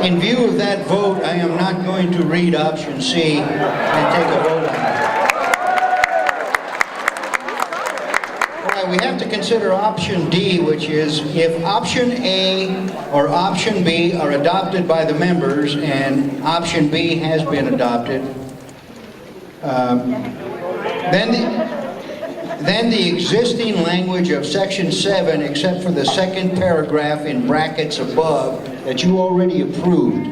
In view of that vote, I am not going to read option C and take a vote on it. All right, we have to consider option D, which is if option A or option B are adopted by the members and option B has been adopted, then the existing language of section 7, except for the second paragraph in brackets above that you already approved,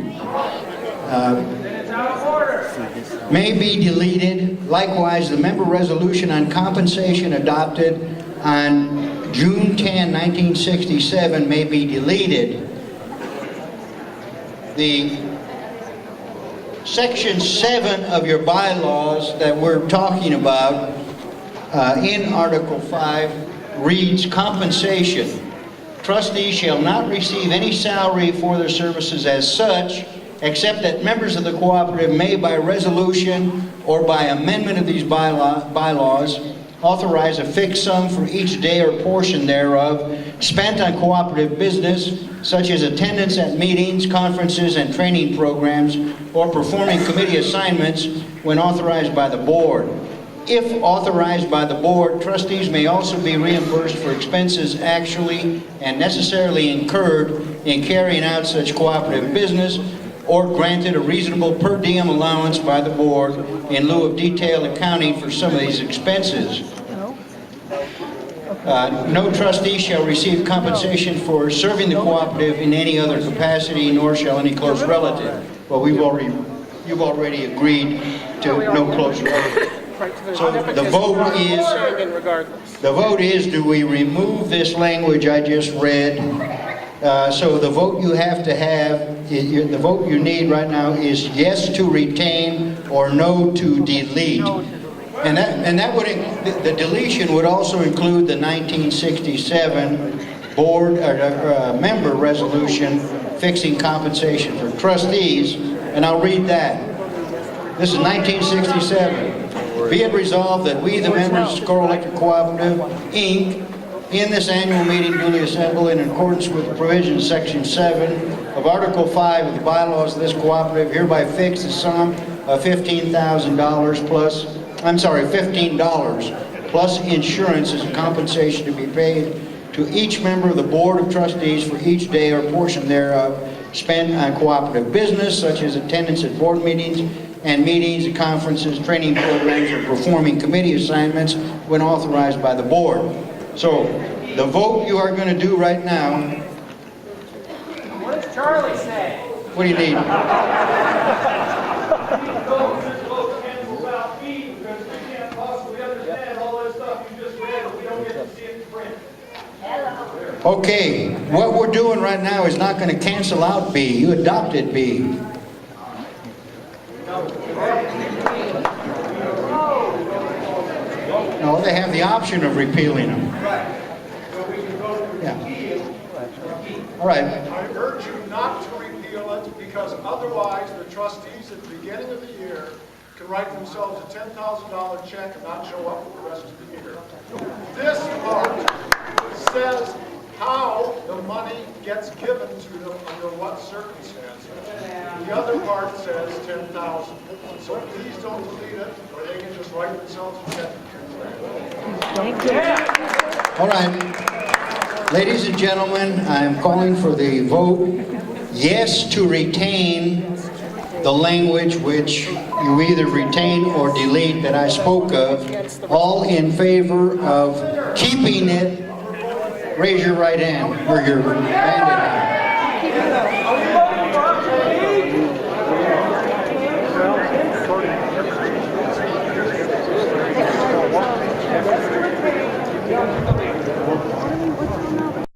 may be deleted. Likewise, the member resolution on compensation adopted on June 10, 1967 may be deleted. The section 7 of your bylaws that we're talking about in Article 5 reads compensation. Trustees shall not receive any salary for their services as such, except that members of the cooperative may by resolution or by amendment of these bylaws authorize a fixed sum for each day or portion thereof spent on cooperative business, such as attendance at meetings, conferences, and training programs, or performing committee assignments when authorized by the board. If authorized by the board, trustees may also be reimbursed for expenses actually and necessarily incurred in carrying out such cooperative business, or granted a reasonable per diem allowance by the board in lieu of detailed accounting for some of these expenses. No trustee shall receive compensation for serving the cooperative in any other capacity, nor shall any close relative. Well, you've already agreed to no close relative. So the vote is, do we remove this language I just read? So the vote you have to have, the vote you need right now is yes to retain or no to delete. And that would, the deletion would also include the 1967 board member resolution fixing compensation for trustees, and I'll read that. This is 1967. Be it resolved that we, the members of Socorro Electric Cooperative, Inc., in this annual meeting duly assembled in accordance with the provisions of Section 7 of Article 5 of the bylaws of this cooperative, hereby fix the sum of $15,000 plus, $15 plus insurance as a compensation to be paid to each member of the Board of Trustees for each day or portion thereof spent on cooperative business, such as attendance at board meetings and meetings, conferences, training programs, or performing committee assignments when authorized by the board. So, the vote you are going to do right now... What does Charlie say? What do you need? Okay, what we're doing right now is not going to cancel out B. You adopted B. No, they have the option of repealing them. Yeah. All right. I urge you not to repeal it, because otherwise the trustees at the beginning of the year can write themselves a $10,000 check and not show up for the rest of the year. This part says how the money gets given to them under what circumstances. The other part says 10,000. So please don't delete it, or they can just write themselves a check. Thank you. All right. Ladies and gentlemen, I'm calling for the vote yes to retain the language which you either retain or delete that I spoke of. All in favor of keeping it, raise your right hand or your banded hand.